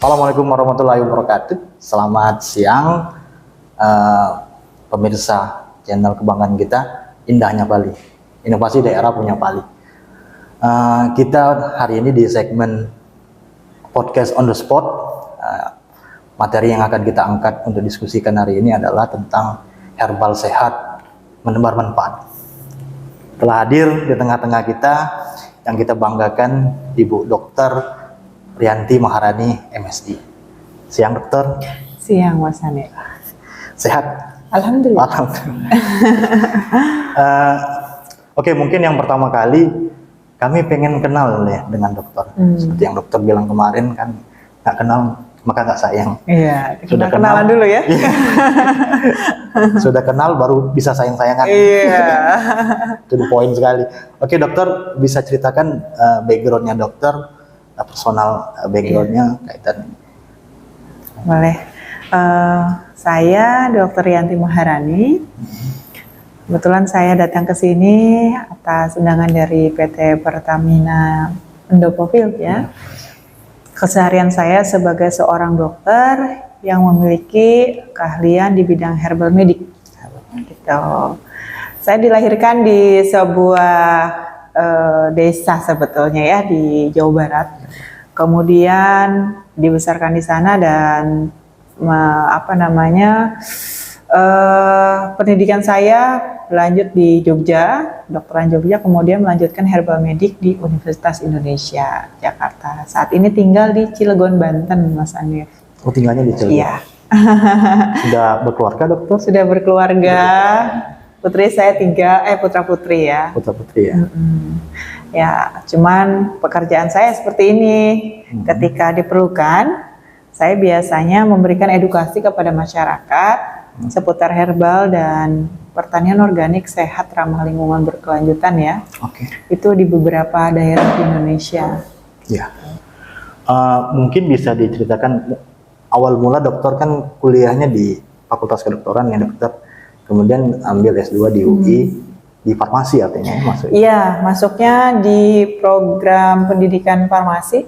Assalamualaikum warahmatullahi wabarakatuh. Selamat siang pemirsa channel kebanggaan kita, Indahnya Bali, inovasi daerah punya Bali. Kita hari ini di segmen podcast on the spot. Materi yang akan kita angkat untuk diskusikan hari ini adalah tentang herbal sehat menebar manfaat. Telah hadir di tengah-tengah kita yang kita banggakan Ibu Dr. Rianti Maharani, MSI. Siang dokter. Siang Mas Ane. Sehat? Alhamdulillah. Alhamdulillah. Oke, mungkin yang pertama kali kami pengen kenal ya dengan dokter. Seperti yang dokter bilang kemarin kan, nggak kenal maka nggak sayang. Iya, sudah kenalan dulu ya. Sudah kenal baru bisa sayang-sayangan. Iya. Itu poin sekali. Oke dokter, bisa ceritakan backgroundnya dokter, personal backgroundnya kaitan. Boleh. Saya Dr. Rianti Maharani. Kebetulan saya datang ke sini atas undangan dari PT Pertamina Endopofield ya. Keseharian saya sebagai seorang dokter yang memiliki keahlian di bidang herbal medik. Gitu. Saya dilahirkan di sebuah desa sebetulnya ya di Jawa Barat. Kemudian dibesarkan di sana dan pendidikan saya lanjut di Jogja, kedokteran Jogja, kemudian melanjutkan herbal medik di Universitas Indonesia Jakarta. Saat ini tinggal di Cilegon, Banten, Mas Anif. Oh, tinggalnya di Cilegon. Iya. Sudah berkeluarga dokter? Sudah berkeluarga. Putri saya putra putri ya. Putra putri ya. Ya, cuman pekerjaan saya seperti ini. Ketika diperlukan, saya biasanya memberikan edukasi kepada masyarakat seputar herbal dan pertanian organik sehat ramah lingkungan berkelanjutan ya. Oke. Itu di beberapa daerah di Indonesia. Ya. Mungkin bisa diceritakan awal mula dokter kan kuliahnya di Fakultas Kedokteran ya dokter. Kemudian ambil S2 di UI di farmasi artinya masuk. Iya, masuknya di program pendidikan farmasi.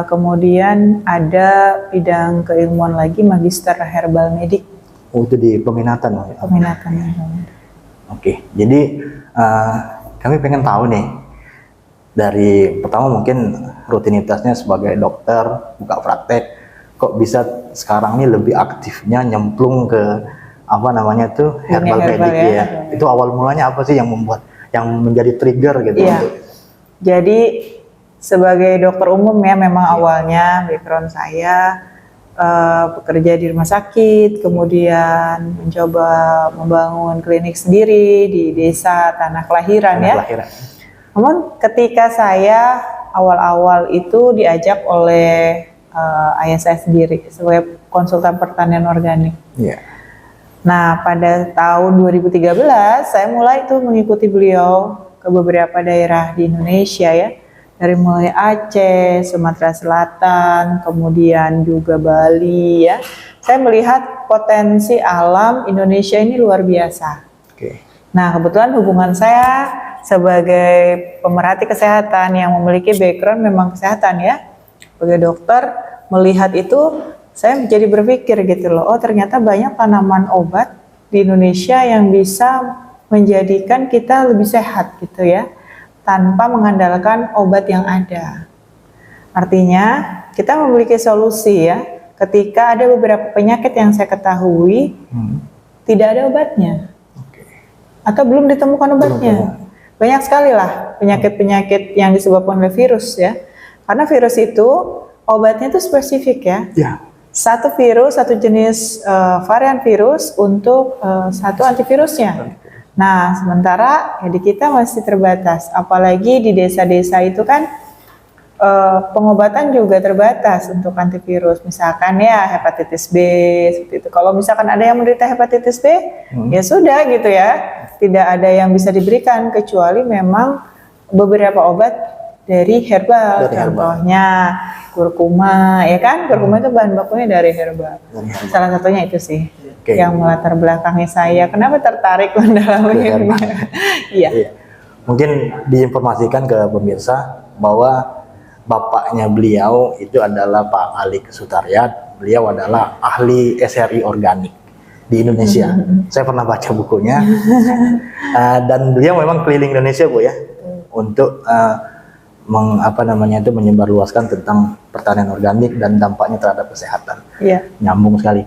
Kemudian ada bidang keilmuan lagi magister herbal medik. Oh, itu di peminatan ya. Peminatan. Oke. Jadi kami pengen tahu nih dari pertama mungkin rutinitasnya sebagai dokter buka praktek kok bisa sekarang nih lebih aktifnya nyemplung ke herbal medik ya. Itu awal mulanya apa sih yang menjadi trigger gitu? Iya. Jadi sebagai dokter umum ya memang awalnya background saya bekerja di rumah sakit, kemudian mencoba membangun klinik sendiri di desa tanah kelahiran ya. Namun ketika saya awal-awal itu diajak oleh ayah saya sendiri sebagai konsultan pertanian organik. Yeah. Nah, pada tahun 2013 saya mulai itu mengikuti beliau ke beberapa daerah di Indonesia ya. Dari mulai Aceh, Sumatera Selatan, kemudian juga Bali ya. Saya melihat potensi alam Indonesia ini luar biasa. Okay. Nah, kebetulan hubungan saya sebagai pemerhati kesehatan yang memiliki background memang kesehatan ya. Sebagai dokter melihat itu saya jadi berpikir gitu loh, oh ternyata banyak tanaman obat di Indonesia yang bisa menjadikan kita lebih sehat gitu ya, tanpa mengandalkan obat yang ada. Artinya kita memiliki solusi ya, ketika ada beberapa penyakit yang saya ketahui tidak ada obatnya, atau belum ditemukan obatnya. Banyak sekali lah penyakit-penyakit yang disebabkan oleh virus ya, karena virus itu obatnya itu spesifik ya. Satu virus, satu jenis varian virus untuk satu antivirusnya. Nah, sementara ya di kita masih terbatas, apalagi di desa-desa itu kan pengobatan juga terbatas untuk antivirus. Misalkan ya hepatitis B, seperti itu. Kalau misalkan ada yang menderita hepatitis B, ya sudah gitu ya, tidak ada yang bisa diberikan kecuali memang beberapa obat dari herbal, contohnya kurkuma, ya kan? Kurkuma itu bahan bakunya dari herbal. Salah satunya itu sih yang melatar belakangi saya. Kenapa tertarik mendalami ini? Iya. Mungkin diinformasikan ke pemirsa bahwa bapaknya beliau itu adalah Pak Ali Sutariat. Beliau adalah ahli SRI organik di Indonesia. Saya pernah baca bukunya. Dan beliau memang keliling Indonesia, Bu ya, untuk menyebarluaskan tentang pertanian organik dan dampaknya terhadap kesehatan. Iya. Nyambung sekali.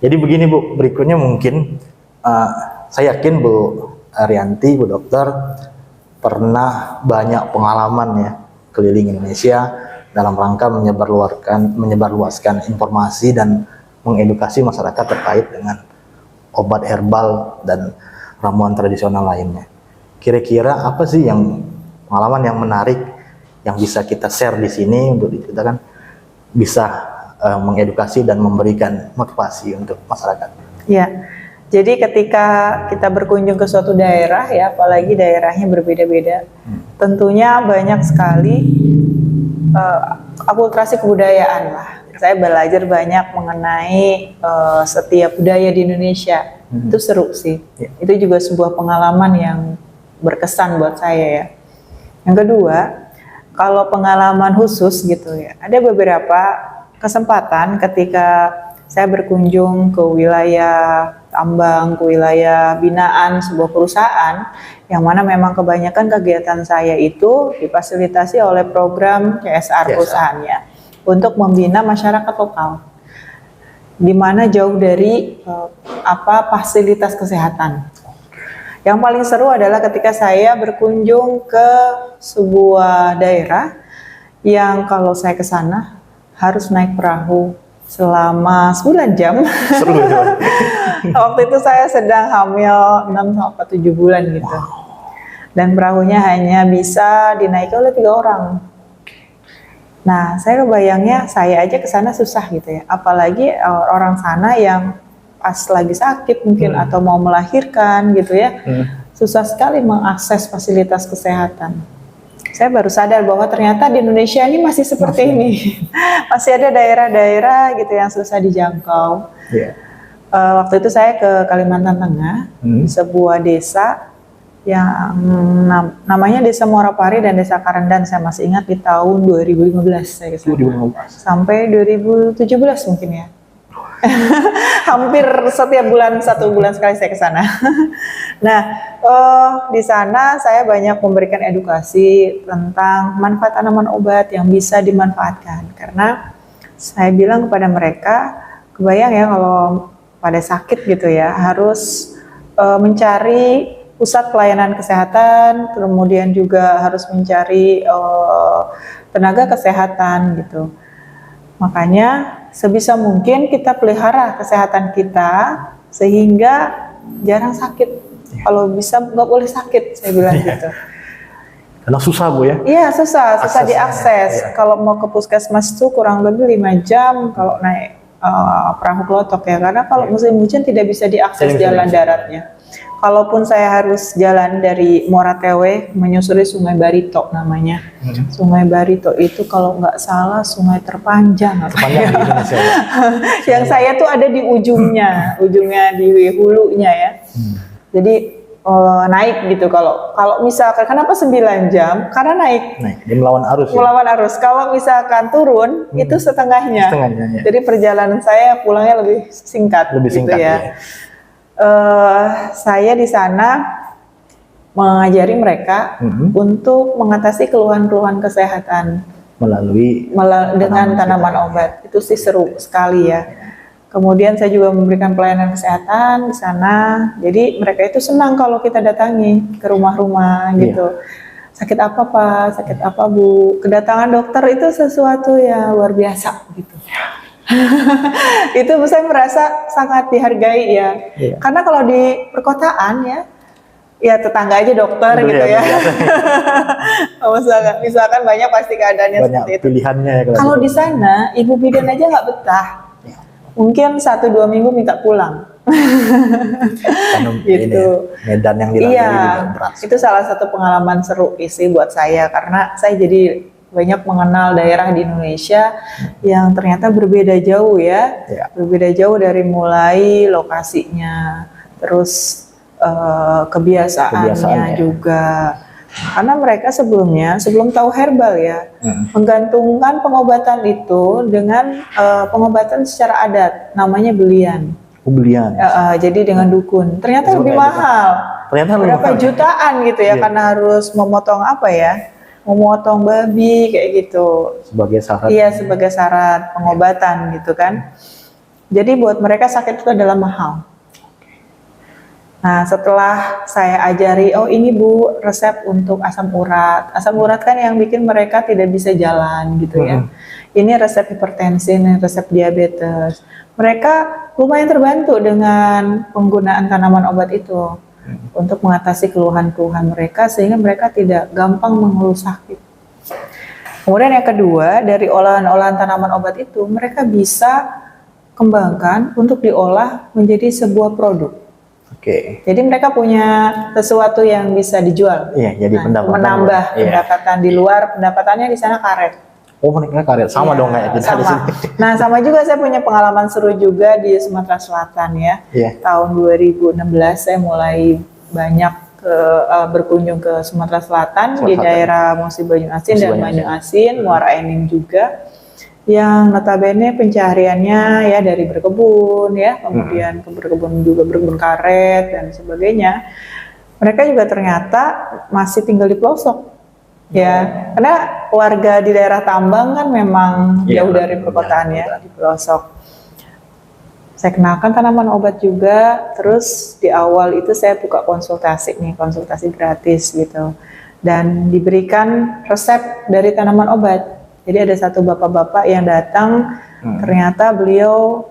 Jadi begini, Bu, berikutnya mungkin saya yakin Bu Rianti, Bu Dokter pernah banyak pengalaman ya keliling Indonesia dalam rangka menyebarluaskan informasi dan mengedukasi masyarakat terkait dengan obat herbal dan ramuan tradisional lainnya. Kira-kira apa sih yang pengalaman yang menarik yang bisa kita share di sini untuk kita kan bisa mengedukasi dan memberikan motivasi untuk masyarakat? Ya, jadi ketika kita berkunjung ke suatu daerah ya, apalagi daerahnya berbeda-beda, tentunya banyak sekali akulturasi kebudayaan lah. Saya belajar banyak mengenai setiap budaya di Indonesia. Itu seru sih. Itu juga sebuah pengalaman yang berkesan buat saya ya. Yang kedua, kalau pengalaman khusus gitu ya, ada beberapa kesempatan ketika saya berkunjung ke wilayah tambang, ke wilayah binaan sebuah perusahaan, yang mana memang kebanyakan kegiatan saya itu difasilitasi oleh program CSR perusahaannya untuk membina masyarakat lokal, di mana jauh dari fasilitas kesehatan. Yang paling seru adalah ketika saya berkunjung ke sebuah daerah yang kalau saya ke sana harus naik perahu selama 9 jam. Seru itu. Waktu itu saya sedang hamil 6-7 bulan gitu. Dan perahunya hanya bisa dinaiki oleh 3 orang. Nah, saya kebayangnya saya aja ke sana susah gitu ya. Apalagi orang sana yang pas lagi sakit mungkin atau mau melahirkan gitu ya. Susah sekali mengakses fasilitas kesehatan. Saya baru sadar bahwa ternyata di Indonesia ini masih seperti ini. Masih ada daerah-daerah gitu yang susah dijangkau. Waktu itu saya ke Kalimantan Tengah, di sebuah desa yang namanya Desa Muara Pari dan Desa Karandan. Saya masih ingat di tahun 2015 saya ke sana. Sampai 2017 mungkin ya. Hampir setiap bulan, 1 bulan sekali saya ke sana. Nah, di sana saya banyak memberikan edukasi tentang manfaat tanaman obat yang bisa dimanfaatkan. Karena saya bilang kepada mereka, kebayang ya kalau pada sakit gitu ya, harus mencari pusat pelayanan kesehatan, kemudian juga harus mencari tenaga kesehatan gitu. Makanya sebisa mungkin kita pelihara kesehatan kita sehingga jarang sakit. Kalau bisa nggak boleh sakit, saya bilang gitu. Karena susah, Bu ya? Iya, susah diakses. Kalau mau ke puskesmas itu kurang lebih 5 jam kalau naik perahu klotok ya. Karena kalau musim hujan tidak bisa diakses jalan daratnya. Kalaupun saya harus jalan dari Muara Tewe menyusuri Sungai Barito namanya. Sungai Barito itu kalau nggak salah sungai terpanjang. Di Indonesia. Yang saya tuh ada di ujungnya di hulunya ya. Jadi naik gitu kalau misalkan kenapa 9 jam? Karena naik. Dia melawan arus. Melawan arus. Kalau misalkan turun itu setengahnya. Ya. Jadi perjalanan saya pulangnya lebih singkat. Lebih singkat gitu ya. Saya di sana mengajari mereka untuk mengatasi keluhan-keluhan kesehatan melalui dengan tanaman obat. Itu sih seru sekali ya. Kemudian saya juga memberikan pelayanan kesehatan di sana. Jadi mereka itu senang kalau kita datangi ke rumah-rumah gitu. Sakit apa Pak? Sakit apa Bu? Kedatangan dokter itu sesuatu yang luar biasa gitu. Itu saya merasa sangat dihargai ya. Karena kalau di perkotaan ya tetangga aja dokter gitu ya. misalkan banyak pasti keadaannya banyak seperti itu. Pilihannya ya. Kalau di sana ibu bidan aja nggak betah. Mungkin 1-2 minggu minta pulang. Gitu. Medan yang dilalui juga berat. Itu salah satu pengalaman seru sih buat saya karena saya jadi banyak mengenal daerah di Indonesia yang ternyata berbeda jauh ya. Berbeda jauh dari mulai lokasinya, terus kebiasaannya juga, Karena mereka sebelum tahu herbal ya, menggantungkan pengobatan itu dengan pengobatan secara adat, namanya belian. Belian. Jadi dengan dukun. Ternyata lebih mahal. Ternyata berapa jutaan gitu ya, karena harus memotong apa ya? Memotong babi kayak gitu. Sebagai syarat. Iya, sebagai syarat pengobatan gitu kan. Jadi buat mereka sakit itu adalah mahal. Nah, setelah saya ajari, oh ini Bu, resep untuk asam urat. Asam urat kan yang bikin mereka tidak bisa jalan gitu ya. Ini resep hipertensi, ini resep diabetes. Mereka lumayan terbantu dengan penggunaan tanaman obat itu untuk mengatasi keluhan-keluhan mereka sehingga mereka tidak gampang mengeluh sakit. Kemudian yang kedua, dari olahan-olahan tanaman obat itu mereka bisa kembangkan untuk diolah menjadi sebuah produk. Jadi mereka punya sesuatu yang bisa dijual. Iya, jadi menambah pendapatan di luar, pendapatannya di sana karet. Oh, mereka karet sama dong kayak kita di sini. Nah, sama juga saya punya pengalaman seru juga di Sumatera Selatan ya. Tahun 2016 saya mulai banyak berkunjung ke Sumatera Selatan di daerah Musi Banyu Asin dan Banyu Asin, Muara Enim juga. Yang notabene pencahariannya ya dari berkebun ya, kemudian berkebun juga berkebun karet dan sebagainya. Mereka juga ternyata masih tinggal di pelosok ya, karena warga di daerah tambang kan memang jauh dari perkotaan ya, di pelosok. Saya kenalkan tanaman obat juga, terus di awal itu saya buka konsultasi gratis gitu, dan diberikan resep dari tanaman obat. Jadi ada satu bapak-bapak yang datang, ternyata beliau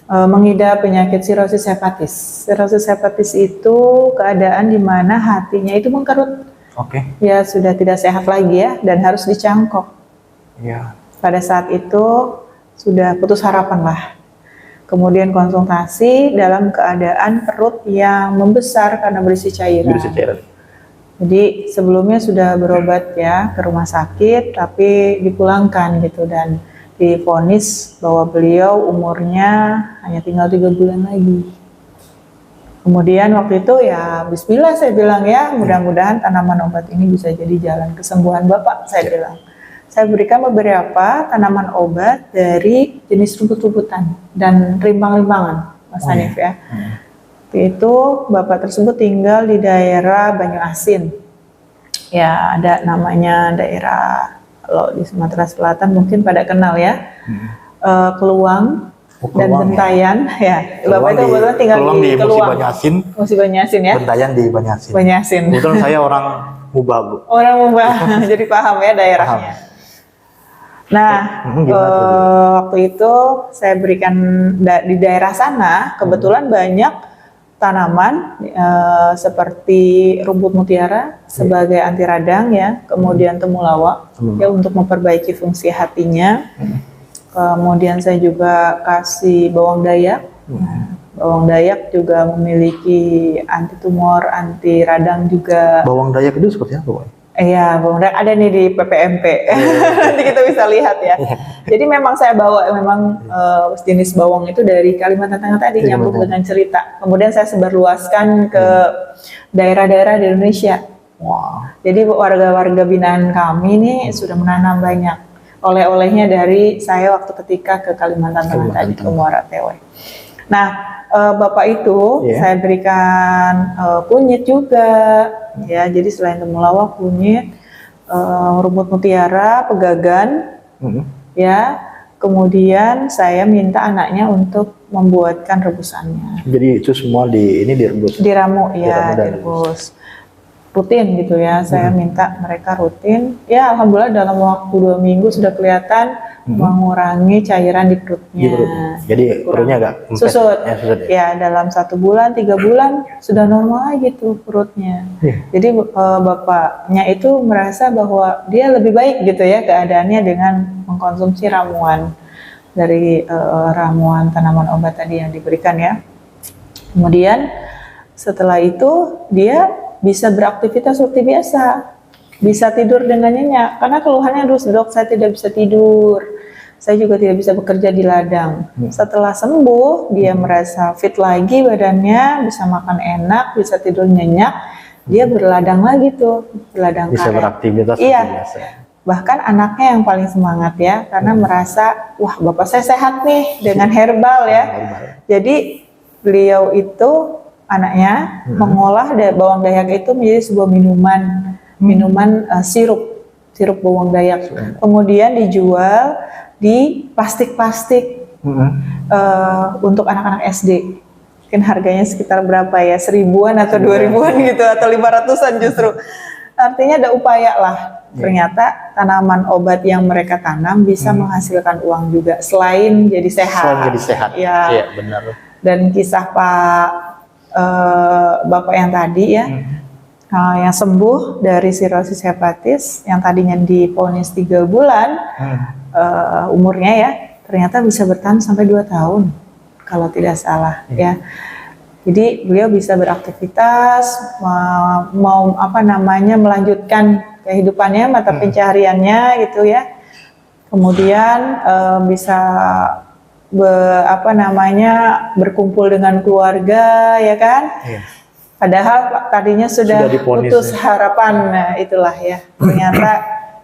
mengidap penyakit sirosis hepatis. Sirosis hepatis itu keadaan di mana hatinya itu mengkerut. Ya sudah tidak sehat lagi ya, dan harus dicangkok. Pada saat itu sudah putus harapan lah. Kemudian konsultasi dalam keadaan perut yang membesar karena berisi cairan. Jadi sebelumnya sudah berobat ya ke rumah sakit, tapi dipulangkan gitu dan divonis bahwa beliau umurnya hanya tinggal 3 bulan lagi. Kemudian waktu itu ya bismillah saya bilang ya, mudah-mudahan tanaman obat ini bisa jadi jalan kesembuhan Bapak, saya bilang. Saya berikan beberapa tanaman obat dari jenis rumput-rumputan dan rimbang-rimbangan, Mas Hanif ya. Itu bapak tersebut tinggal di daerah Banyu Asin. Ya, ada namanya daerah, kalau di Sumatera Selatan mungkin pada kenal ya, Keluang dan Bentayan ya. Bapak itu kebetulan tinggal di Keluang. Musi Banyu Asin ya. Bentayan di Banyu Asin. Kebetulan saya orang Mubah, Bu. Orang Mubah, jadi paham ya daerahnya. Nah, waktu itu saya berikan di daerah sana, kebetulan banyak tanaman seperti rumput mutiara sebagai anti radang ya, kemudian temulawak ya untuk memperbaiki fungsi hatinya. Kemudian saya juga kasih bawang dayak. Bawang dayak juga memiliki anti tumor, anti radang juga. Bawang dayak itu seperti apa, Pak? Iya, bawang dayak ada nih di PPMP. Nanti kita bisa lihat ya. Jadi memang saya bawa jenis bawang itu dari Kalimantan Tengah tadi, nyambung dengan cerita. Kemudian saya sebarluaskan ke daerah-daerah di Indonesia. Jadi warga-warga binaan kami ini sudah menanam banyak oleh-olehnya dari saya waktu ketika ke Kalimantan Tengah tadi, ke Muara Tewe. Nah, Bapak itu saya berikan kunyit juga. Ya, jadi selain temulawak, kunyit, rumput mutiara, pegagan, ya. Kemudian saya minta anaknya untuk membuatkan rebusannya. Jadi itu semua direbus. Diramu ya, direbus. Rutin gitu ya. Saya minta mereka rutin. Ya, alhamdulillah dalam waktu 2 minggu sudah kelihatan mengurangi cairan di perutnya. Jadi perutnya agak susut. Ya, dalam 1 bulan, 3 bulan sudah normal lagi tuh perutnya. Jadi bapaknya itu merasa bahwa dia lebih baik gitu ya keadaannya dengan mengkonsumsi ramuan dari ramuan tanaman obat tadi yang diberikan ya. Kemudian setelah itu dia bisa beraktivitas seperti biasa, bisa tidur dengan nyenyak. Karena keluhannya, dok saya tidak bisa tidur, saya juga tidak bisa bekerja di ladang. Setelah sembuh, dia merasa fit lagi badannya, bisa makan enak, bisa tidur nyenyak, dia berladang lagi tuh, berladang Bisa karet. beraktivitas Iya. seperti biasa. Bahkan anaknya yang paling semangat ya, karena merasa, wah bapak saya sehat nih dengan herbal ya. Herbal. Jadi beliau itu anaknya mengolah bawang dayak itu menjadi sebuah minuman sirup bawang dayak. Kemudian dijual di plastik-plastik untuk anak-anak SD. Mungkin harganya sekitar berapa ya, 1000-an atau 2000-an gitu, atau 500-an justru. Artinya ada upaya lah. Ternyata tanaman obat yang mereka tanam bisa menghasilkan uang juga selain jadi sehat. Selain jadi sehat. Ya. Iya, benar. Dan kisah Pak Bapak yang tadi ya, yang sembuh dari sirosis hepatis, yang tadinya divonis 3 bulan umurnya ya, ternyata bisa bertahan sampai 2 tahun kalau tidak salah ya. Jadi beliau bisa beraktivitas, melanjutkan kehidupannya, mata pencahariannya gitu ya. Kemudian bisa berkumpul dengan keluarga ya kan. Iya. Padahal tadinya sudah divonis, putus harapan. Nah, itulah ya. Ternyata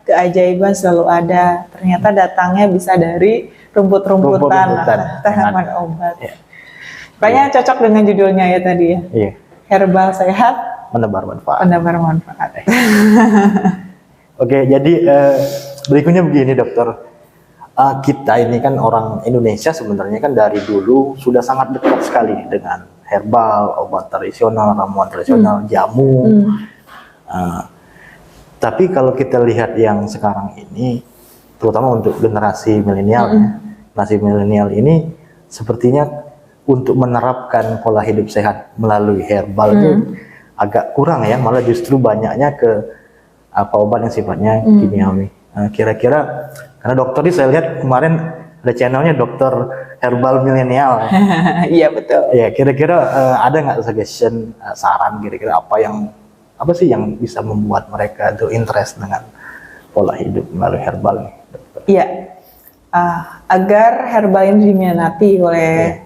keajaiban selalu ada. Ternyata datangnya bisa dari rumput-rumputan, tanaman obat. Iya. Makanya cocok dengan judulnya ya tadi ya. Iya. Herbal sehat, Menebar manfaat. menebar manfaat. Oke, jadi berikutnya begini dokter. Kita ini kan orang Indonesia sebenarnya kan dari dulu sudah sangat dekat sekali dengan herbal, obat tradisional, ramuan tradisional, jamu. Tapi kalau kita lihat yang sekarang ini, terutama untuk generasi milenial, generasi milenial ini sepertinya untuk menerapkan pola hidup sehat melalui herbal itu agak kurang ya, malah justru banyaknya ke obat yang sifatnya kimiawi. Kira-kira karena dokter ini saya lihat kemarin ada channelnya dokter herbal milenial. Iya betul. Ya kira-kira ada nggak suggestion, saran kira-kira apa sih yang bisa membuat mereka itu interest dengan pola hidup melalui herbal nih, dokter? Iya, agar herbal ini diminati oleh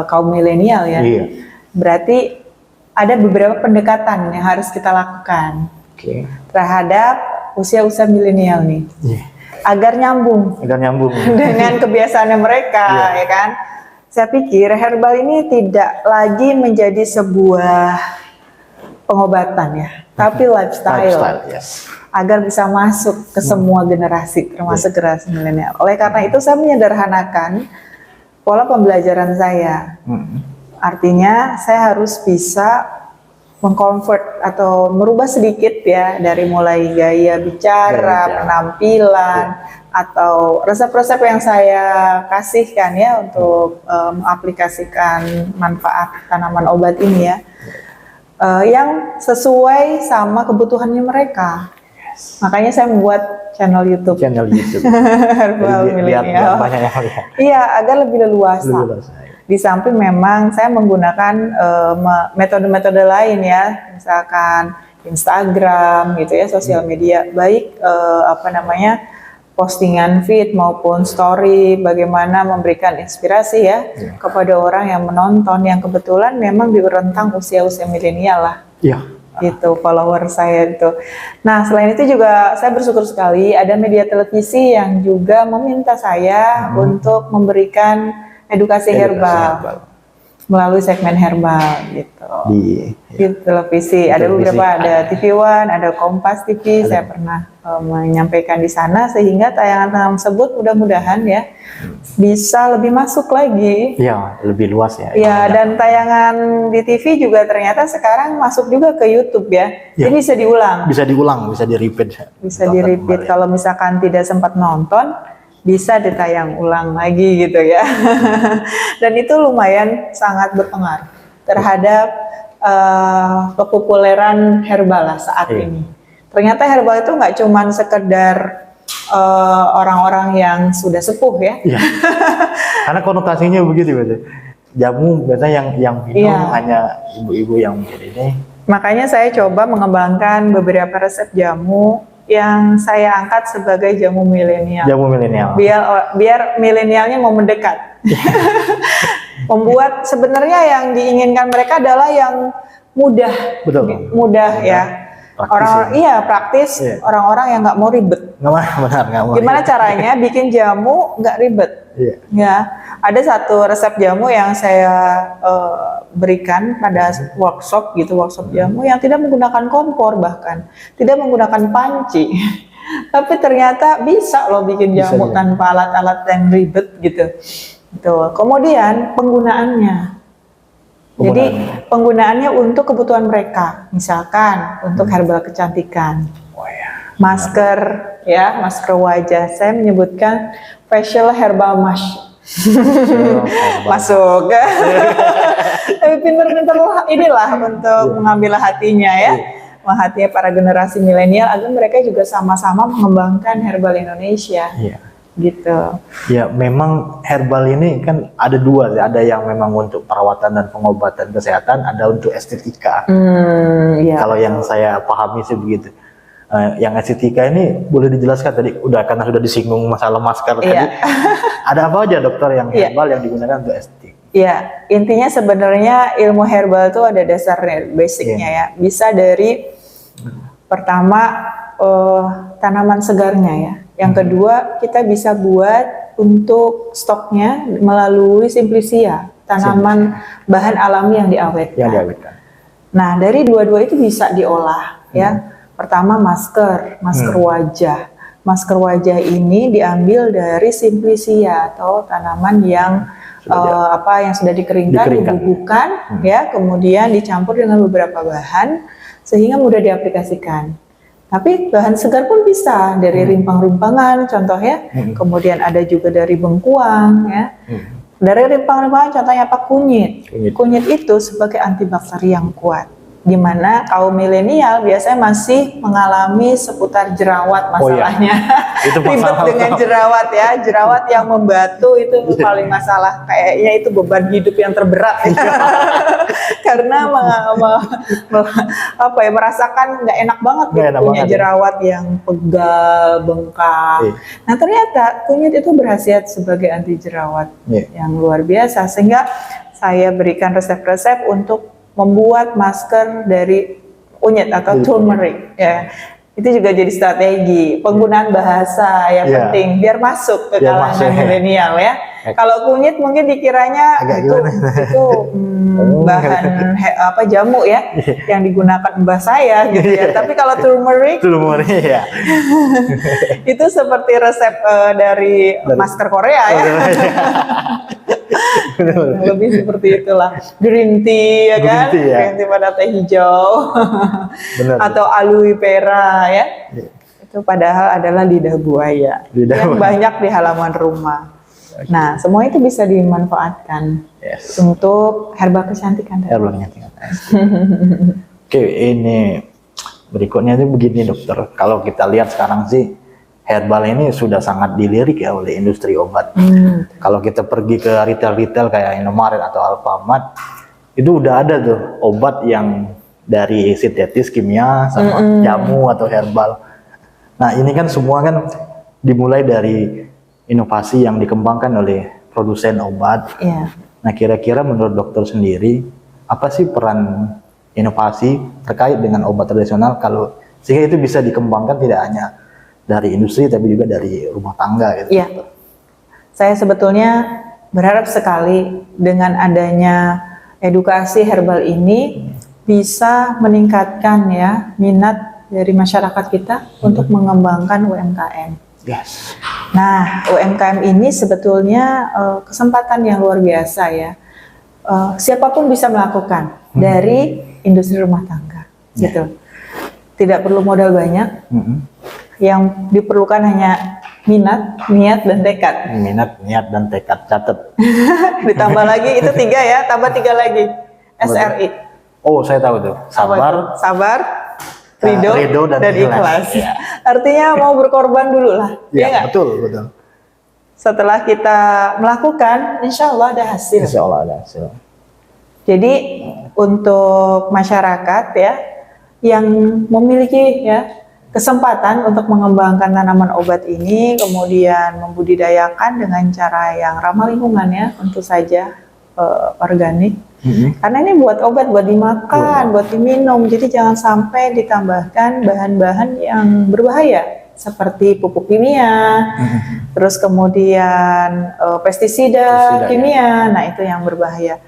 kaum milenial ya. Iya. Berarti ada beberapa pendekatan yang harus kita lakukan terhadap usia-usia milenial nih. Iya. Agar nyambung Agar nyambung. dengan kebiasaannya mereka, ya kan? Saya pikir herbal ini tidak lagi menjadi sebuah pengobatan ya, tapi lifestyle. Yes. Agar bisa masuk ke semua generasi, termasuk generasi milenial. Oleh karena itu saya menyederhanakan pola pembelajaran saya. Artinya saya harus bisa mengconvert atau merubah sedikit ya, dari mulai gaya bicara, penampilan, atau resep-resep yang saya kasihkan ya untuk mengaplikasikan manfaat tanaman obat ini ya, yang sesuai sama kebutuhannya mereka. Makanya saya membuat channel YouTube. Herbal milenial. Iya, agar lebih leluasa. Di samping memang saya menggunakan metode-metode lain ya, misalkan Instagram gitu ya, sosial media, baik postingan feed maupun story, bagaimana memberikan inspirasi ya kepada orang yang menonton yang kebetulan memang di rentang usia-usia milenial lah. Iya. Gitu follower saya itu. Nah selain itu juga saya bersyukur sekali ada media televisi yang juga meminta saya untuk memberikan edukasi herbal melalui segmen herbal gitu. Di televisi ada beberapa, ada TV One, ada Kompas TV, saya pernah menyampaikan di sana, sehingga tayangan tersebut mudah-mudahan ya bisa lebih masuk lagi. Iya, lebih luas ya. Iya, dan tayangan di TV juga ternyata sekarang masuk juga ke YouTube ya. Jadi bisa diulang. Bisa diulang, bisa di-repeat. Bisa di-repeat kalau misalkan tidak sempat nonton, bisa ditayang ulang lagi gitu ya. Dan itu lumayan sangat berpengaruh terhadap kepopuleran herbal lah saat ini. Ternyata herbal itu nggak cuman sekedar orang-orang yang sudah sepuh ya. Iya. Karena konotasinya begitu biasanya. Jamu biasanya yang minum hanya ibu-ibu yang menjadi ini. Makanya saya coba mengembangkan beberapa resep jamu yang saya angkat sebagai jamu milenial. Jamu milenial. Biar milenialnya mau mendekat. Membuat sebenarnya yang diinginkan mereka adalah yang mudah, Betul. mudah ya. Praktis Orang ya. iya praktis, Iya. orang-orang yang nggak mau ribet. Benar, nggak mau. Gimana caranya bikin jamu nggak ribet? Iya. Ya, ada satu resep jamu yang saya berikan pada workshop jamu yang tidak menggunakan kompor, bahkan tidak menggunakan panci. Tapi ternyata bisa loh bikin Bisa, jamu ya. tanpa alat-alat yang ribet gitu. Tuh. Kemudian penggunaannya. Jadi penggunaannya untuk kebutuhan mereka, misalkan untuk herbal kecantikan, Oh ya. masker ya, masker wajah. Saya menyebutkan facial herbal mask. Masuk. Tapi pinter-pinter inilah untuk mengambil hatinya ya, hatinya para generasi milenial agar mereka juga sama-sama mengembangkan herbal Indonesia. Iya. Gitu. Ya, memang herbal ini kan ada dua, ada yang memang untuk perawatan dan pengobatan kesehatan, ada untuk estetika. Ya. Kalau yang saya pahami sih begitu. Yang estetika ini boleh dijelaskan tadi, karena sudah disinggung masalah masker tadi. Ada apa aja dokter yang herbal yang digunakan untuk estetik? Ya, intinya sebenarnya ilmu herbal itu ada dasarnya, basicnya ya. Bisa dari pertama tanaman segarnya ya. Yang kedua, kita bisa buat untuk stoknya melalui simplisia, tanaman bahan alami yang diawetkan. Yang diawetkan. Nah, dari dua-dua itu bisa diolah ya. Pertama masker wajah. Masker wajah ini diambil dari simplisia atau tanaman yang yang sudah dikeringkan, dibubuhkan ya, kemudian dicampur dengan beberapa bahan sehingga mudah diaplikasikan. Tapi bahan segar pun bisa dari rimpang-rimpangan contohnya, kemudian ada juga dari bengkuang ya. Dari rimpang-rimpangan contohnya apa? Kunyit. Kunyit itu sebagai antibakteri yang kuat. Di mana kaum milenial biasanya masih mengalami seputar jerawat masalahnya. Itu ribet dengan jerawat ya, jerawat yang membatu itu paling masalah, kayaknya itu beban hidup yang terberat ya. Karena merasakan nggak enak banget punya jerawat yang pegal, bengkak. Nah ternyata kunyit itu berkhasiat sebagai anti jerawat yang luar biasa, sehingga saya berikan resep-resep untuk membuat masker dari kunyit atau turmeric ya. Itu juga jadi strategi penggunaan bahasa yang penting biar masuk ke kalangan milenial ya. Kalau kunyit mungkin dikiranya itu bahan jamu ya yang digunakan mbah saya gitu ya. Tapi kalau turmeric ya. Itu seperti resep dari masker Korea ya. Lebih seperti itulah, green tea ya kan, green tea pada teh hijau. Atau aloe vera ya. Itu padahal adalah lidah buaya yang banyak di halaman rumah. Nah semua itu bisa dimanfaatkan untuk herbal kecantikan. Oke, ini berikutnya itu begini dokter, kalau kita lihat sekarang sih herbal ini sudah sangat dilirik ya oleh industri obat. Kalau kita pergi ke retail-retail kayak Indomaret atau Alfamart, itu udah ada tuh obat yang dari sintetis kimia sama jamu atau herbal. Nah ini kan semua kan dimulai dari inovasi yang dikembangkan oleh produsen obat. Nah kira-kira menurut dokter sendiri, apa sih peran inovasi terkait dengan obat tradisional kalau sehingga itu bisa dikembangkan tidak hanya dari industri tapi juga dari rumah tangga gitu. Iya. Saya sebetulnya berharap sekali dengan adanya edukasi herbal ini bisa meningkatkan ya minat dari masyarakat kita untuk mengembangkan UMKM. Nah, UMKM ini sebetulnya kesempatan yang luar biasa ya. Siapapun bisa melakukan dari industri rumah tangga gitu. Tidak perlu modal banyak. Yang diperlukan hanya minat, niat, dan tekad. Minat, niat, dan tekad, catat. Ditambah lagi itu 3 ya, tambah 3 lagi. SRI. Oh, saya tahu tuh. Sabar, ridho, dan ikhlas. Ya. Artinya mau berkorban dulu lah. Ya, betul. Setelah kita melakukan, insya Allah ada hasil. Jadi untuk masyarakat ya yang memiliki ya kesempatan untuk mengembangkan tanaman obat ini, kemudian membudidayakan dengan cara yang ramah lingkungan ya, tentu saja organik. Karena ini buat obat, buat dimakan, buat diminum. Jadi jangan sampai ditambahkan bahan-bahan yang berbahaya seperti pupuk kimia, terus kemudian pestisida kimia. Nah itu yang berbahaya.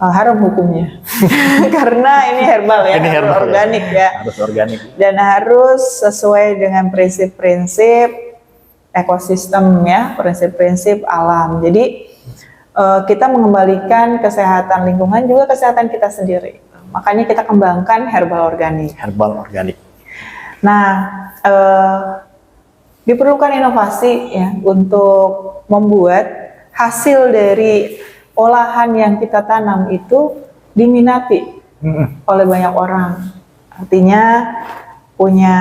Haram hukumnya. Karena ini herbal ya, Ini herbal organik ya. Harus organik. Dan harus sesuai dengan prinsip-prinsip ekosistem ya, prinsip-prinsip alam. Jadi kita mengembalikan kesehatan lingkungan juga kesehatan kita sendiri. Makanya kita kembangkan herbal organik. Herbal organik. Nah, diperlukan inovasi ya untuk membuat hasil dari olahan yang kita tanam itu diminati oleh banyak orang. Artinya punya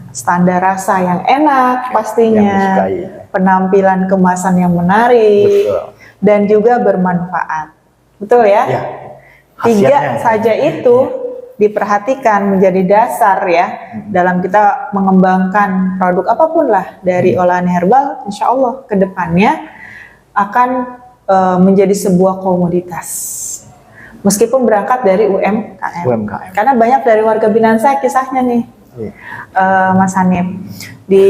standar rasa yang enak pastinya, penampilan kemasan yang menarik, dan juga bermanfaat. Betul ya? Ya. Tiga saja itu diperhatikan menjadi dasar ya dalam kita mengembangkan produk apapun lah dari olahan herbal. Insya Allah kedepannya akan menjadi sebuah komoditas. Meskipun berangkat dari UMKM. Karena banyak dari warga binaan saya kisahnya nih, Mas Hanif. Di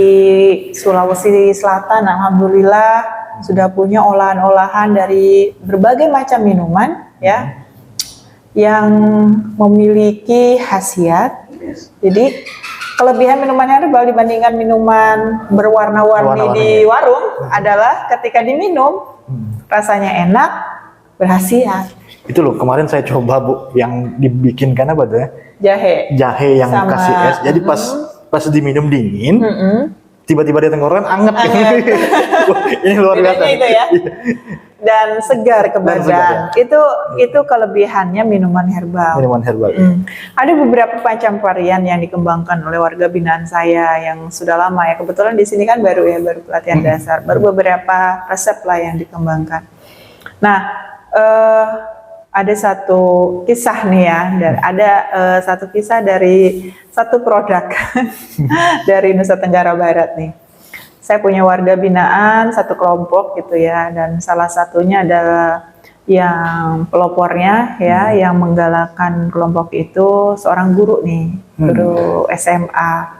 Sulawesi Selatan, alhamdulillah sudah punya olahan-olahan dari berbagai macam minuman ya, yang memiliki khasiat. Jadi kelebihan minuman herbal dibandingkan minuman berwarna-warni di warung adalah ketika diminum rasanya enak, berkhasiat. Itu loh, kemarin saya coba Bu, yang dibikinkan apa tuh ya? Jahe yang sama kasih es. Jadi pas diminum dingin, tiba-tiba di tenggorokan anget. Ini luar biasa. Itu ya. Dan segar ke badan. Itu kelebihannya minuman herbal. Ada beberapa macam varian yang dikembangkan oleh warga binaan saya yang sudah lama ya. Kebetulan di sini kan baru pelatihan dasar, baru beberapa resep lah yang dikembangkan. Nah, ada satu kisah nih ya, dan ada satu kisah dari satu produk dari Nusa Tenggara Barat nih. Saya punya warga binaan satu kelompok gitu ya, dan salah satunya adalah yang pelopornya ya, yang menggalakkan kelompok itu seorang guru nih, guru SMA.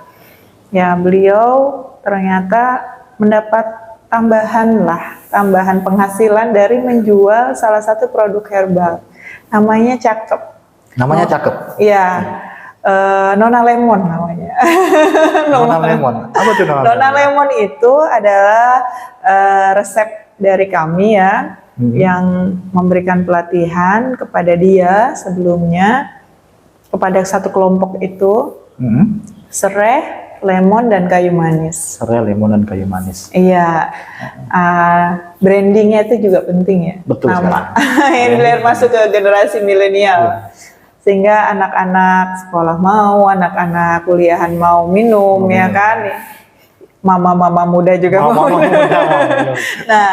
Ya, beliau ternyata mendapat tambahan penghasilan dari menjual salah satu produk herbal. Namanya Cakep. Namanya Cakep? Iya. Nona Lemon namanya. Nona Lemon. Apa tuh Nona Lemon? Nona Lemon itu adalah resep dari kami ya, yang memberikan pelatihan kepada dia sebelumnya, kepada satu kelompok itu, serai, lemon dan kayu manis. Serai, lemon dan kayu manis. Iya, brandingnya itu juga penting ya. Betul. Nama yang biar masuk ke generasi milenial, sehingga anak-anak sekolah mau, anak-anak kuliahan mau minum ya kan. Mama-mama muda juga mau. Nah,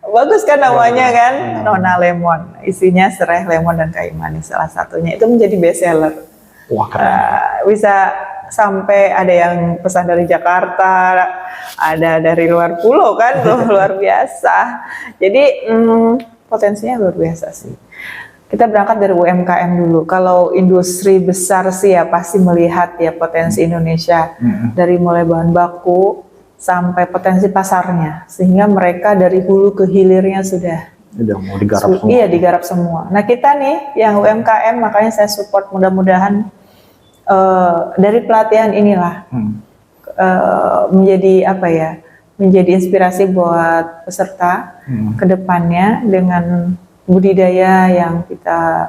bagus kan namanya kan, Nona Lemon. Isinya serai, lemon dan kayu manis salah satunya. Itu menjadi best seller. Wah, keren. Bisa sampai ada yang pesan dari Jakarta, ada dari luar pulau kan, tuh luar biasa. Jadi potensinya luar biasa sih. Kita berangkat dari UMKM dulu. Kalau industri besar sih ya pasti melihat ya potensi Indonesia dari mulai bahan baku sampai potensi pasarnya, sehingga mereka dari hulu ke hilirnya sudah mau digarap semua. Iya, digarap semua. Nah, kita nih yang UMKM, makanya saya support, mudah-mudahan dari pelatihan inilah menjadi apa ya, menjadi inspirasi buat peserta ke depannya dengan budidaya yang kita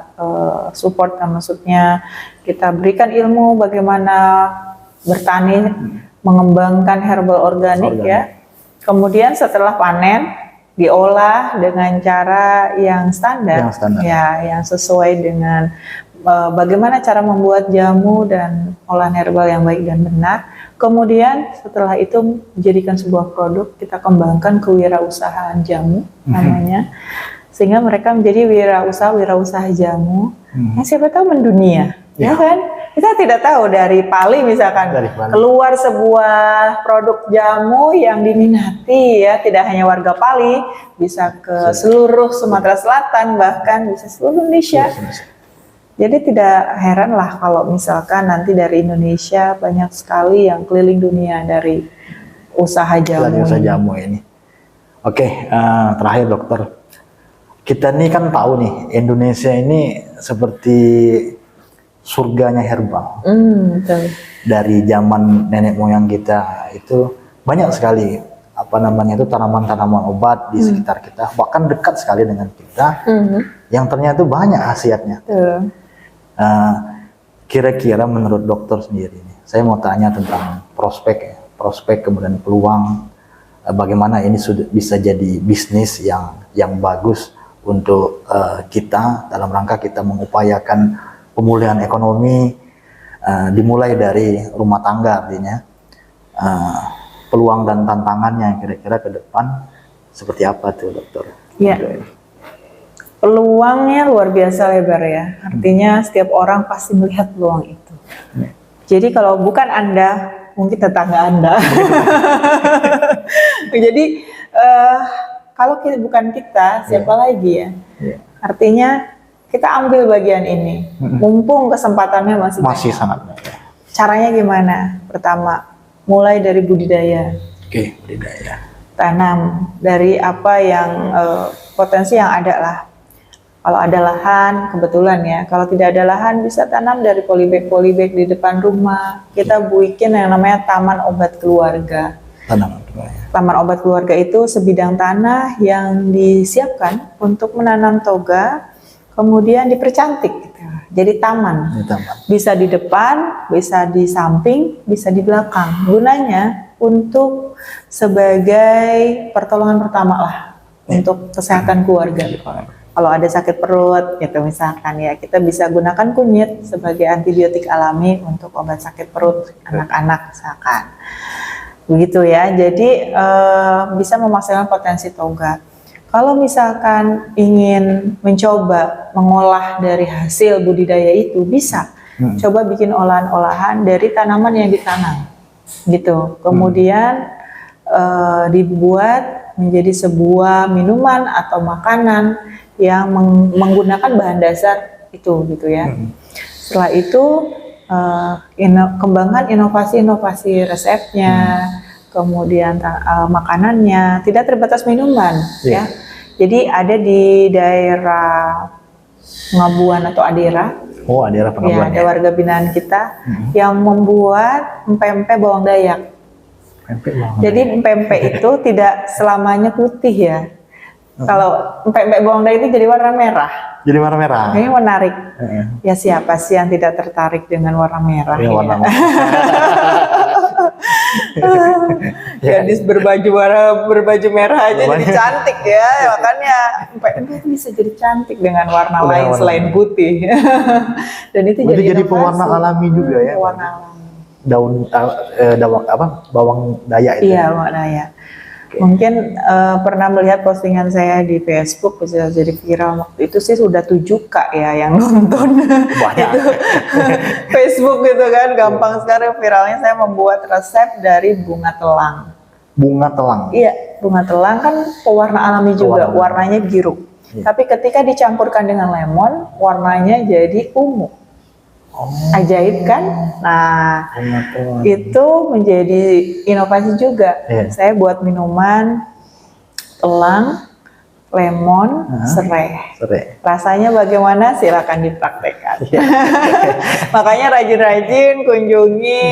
support. Maksudnya kita berikan ilmu bagaimana bertani, mengembangkan herbal organik ya. Kemudian setelah panen diolah dengan cara yang standar. Ya, yang sesuai dengan bagaimana cara membuat jamu dan olahan herbal yang baik dan benar. Kemudian setelah itu menjadikan sebuah produk, kita kembangkan kewirausahaan jamu namanya, sehingga mereka menjadi wirausaha jamu yang siapa tahu mendunia, ya kan? Kita tidak tahu dari pali misalkan Dari pali. keluar sebuah produk jamu yang diminati ya, tidak hanya warga Pali, bisa ke seluruh Sumatera Selatan, bahkan bisa seluruh Indonesia. Jadi tidak heran lah kalau misalkan nanti dari Indonesia banyak sekali yang keliling dunia dari usaha jamu. Dari usaha jamu ini. Oke, terakhir dokter. Kita nih kan tahu nih, Indonesia ini seperti surganya herbal. Betul. Dari zaman nenek moyang kita itu banyak sekali itu tanaman-tanaman obat di sekitar kita, bahkan dekat sekali dengan kita, yang ternyata banyak khasiatnya. Betul. Kira-kira menurut dokter sendiri nih, saya mau tanya tentang prospek kemudian peluang, bagaimana ini sudah bisa jadi bisnis yang bagus untuk kita dalam rangka kita mengupayakan pemulihan ekonomi, dimulai dari rumah tangga artinya. Peluang dan tantangannya kira-kira ke depan seperti apa tuh dokter? Ya, peluangnya luar biasa lebar ya. Artinya setiap orang pasti melihat peluang itu. Jadi kalau bukan Anda, mungkin tetangga Anda. Jadi kalau bukan kita, siapa lagi ya? Artinya kita ambil bagian ini, mumpung kesempatannya masih sangat banyak. Caranya gimana? Pertama, mulai dari budidaya. Oke, budidaya. Tanam dari apa yang potensi yang ada lah. Kalau ada lahan, kebetulan ya. Kalau tidak ada lahan, bisa tanam dari polybag di depan rumah. Kita bikin yang namanya taman obat keluarga. Taman obat keluarga itu sebidang tanah yang disiapkan untuk menanam toga, kemudian dipercantik gitu. Jadi taman. Bisa di depan, bisa di samping, bisa di belakang. Gunanya untuk sebagai pertolongan pertama lah untuk kesehatan keluarga. Kalau ada sakit perut gitu misalkan ya, kita bisa gunakan kunyit sebagai antibiotik alami untuk obat sakit perut anak-anak misalkan. Begitu ya. Jadi bisa memaksimalkan potensi toga. Kalau misalkan ingin mencoba mengolah dari hasil budidaya itu, bisa coba bikin olahan-olahan dari tanaman yang ditanam, gitu. Kemudian dibuat menjadi sebuah minuman atau makanan yang menggunakan bahan dasar itu, gitu ya. Setelah itu kembangkan inovasi-inovasi resepnya. Kemudian makanannya tidak terbatas minuman, ya. Jadi ada di daerah Pengabuan atau Adera. Oh, Adera Pengabuan. Ya, ada warga binaan kita yang membuat empek-empek bawang Dayak. Jadi empek-empek itu tidak selamanya putih ya. Kalau empek-empek bawang Dayak itu jadi warna merah. Jadi warna merah. Ini menarik. Ya siapa sih yang tidak tertarik dengan warna merah? Ya, warna merah. Gadis berbaju merah aja jadi cantik ya, makanya empek-empek bisa jadi cantik dengan warna lain selain putih. Dan itu jadi pewarna alami juga ya. Pewarna alami. Bawang Dayak itu. Iya, bawang Dayak. Mungkin pernah melihat postingan saya di Facebook bisa jadi viral waktu itu sih sudah 7K ya yang nonton. Itu Facebook gitu kan, gampang sekali viralnya. Saya membuat resep dari bunga telang. Bunga telang? Iya, bunga telang kan pewarna alami juga, warnanya biru. Tapi ketika dicampurkan dengan lemon, warnanya jadi ungu. Ajaib kan? Nah, itu menjadi inovasi juga. Saya buat minuman telang, lemon, serai. Rasanya bagaimana? Silakan dipraktekkan. Makanya rajin-rajin kunjungi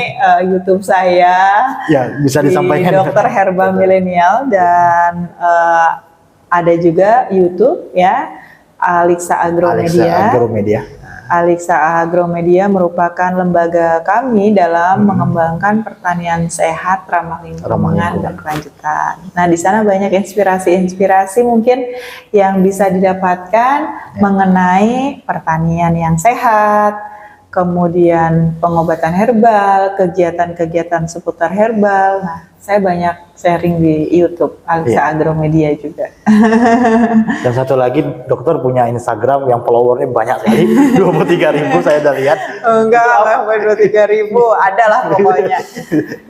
YouTube saya. Ya, bisa disampaikan. Di Dokter Herbal Milenial dan ada juga YouTube ya, Alixa Agromedia. Alixa Agromedia merupakan lembaga kami dalam mengembangkan pertanian sehat, ramah lingkungan dan kelanjutan. Nah, di sana banyak inspirasi mungkin yang bisa didapatkan mengenai pertanian yang sehat, kemudian pengobatan herbal, kegiatan-kegiatan seputar herbal. Nah, saya banyak sharing di YouTube Alexa Agromedia juga. Dan satu lagi, dokter punya Instagram yang followernya banyak sekali, 23.000 saya udah lihat. Enggak, sampai 23.000, ada lah pokoknya.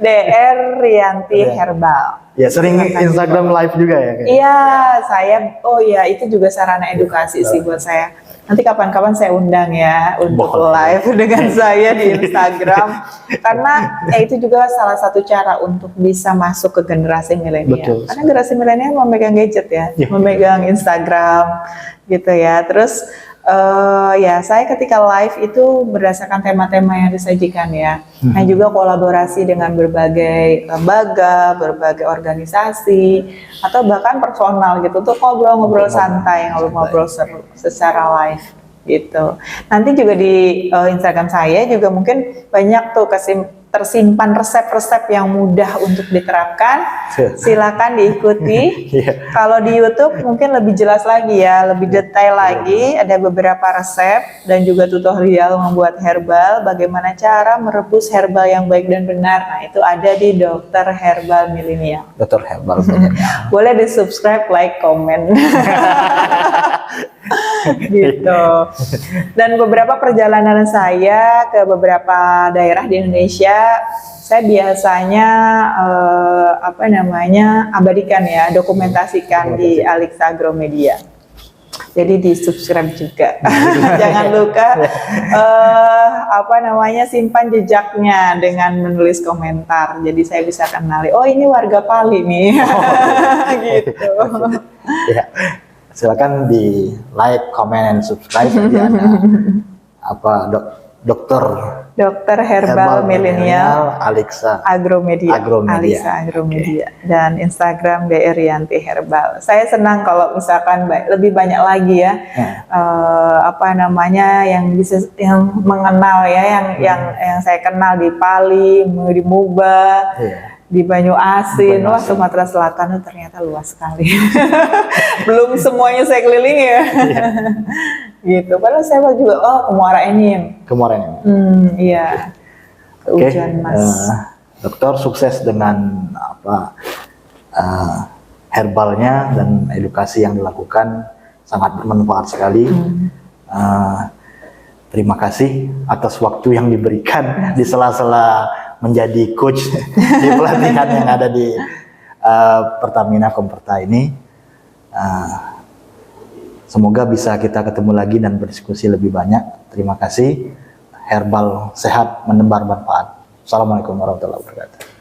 DR Rianti Herbal. Ya, sering Instagram live juga ya? Kayaknya. Iya, saya, oh iya, itu juga sarana edukasi sih buat saya. Nanti kapan-kapan saya undang ya untuk live dengan saya di Instagram. Karena itu juga salah satu cara untuk bisa masuk ke generasi milenial. Karena generasi milenial memegang gadget ya, memegang Instagram gitu ya. Terus ya saya ketika live itu berdasarkan tema-tema yang disajikan ya. Dan juga kolaborasi dengan berbagai lembaga, berbagai organisasi, atau bahkan personal gitu, untuk ngobrol-ngobrol santai, ngobrol-ngobrol seru secara live gitu. Nanti juga di Instagram saya juga mungkin banyak tuh tersimpan resep-resep yang mudah untuk diterapkan. Silakan diikuti. Kalau di YouTube mungkin lebih jelas lagi ya, lebih detail lagi. Ada beberapa resep dan juga tutorial membuat herbal. Bagaimana cara merebus herbal yang baik dan benar. Nah, itu ada di Dokter Herbal Milenial. Dokter Herbal Milenial. Boleh di subscribe, like, komen. Gitu. Dan beberapa perjalanan saya ke beberapa daerah di Indonesia, saya biasanya abadikan ya, dokumentasikan di Alexa Agromedia. Jadi di subscribe juga. Jangan lupa simpan jejaknya dengan menulis komentar. Jadi saya bisa kenali, oh ini warga Pali nih. Gitu. Ya. Silakan di like, comment, and subscribe. Jadi ada Dokter Herbal Milenial Alexa Agromedia. Alexa Agromedia. Dan Instagram DR Rianti Herbal. Saya senang kalau misalkan lebih banyak lagi ya yang mengenal ya, yang saya kenal di Pali, di Muba. Di Banyu Asin, wah Sumatera Selatan itu ternyata luas sekali. Belum semuanya saya kelilingi ya. Gitu. Padahal saya juga ke Muara Enim. Ke Muara Enim. Iya. Hujan Mas. Dokter sukses dengan herbalnya dan edukasi yang dilakukan, sangat bermanfaat sekali. Terima kasih atas waktu yang diberikan di sela-sela menjadi coach di pelatihan yang ada di Pertamina Komperta ini. Semoga bisa kita ketemu lagi dan berdiskusi lebih banyak. Terima kasih. Herbal sehat menebar manfaat. Assalamualaikum warahmatullahi wabarakatuh.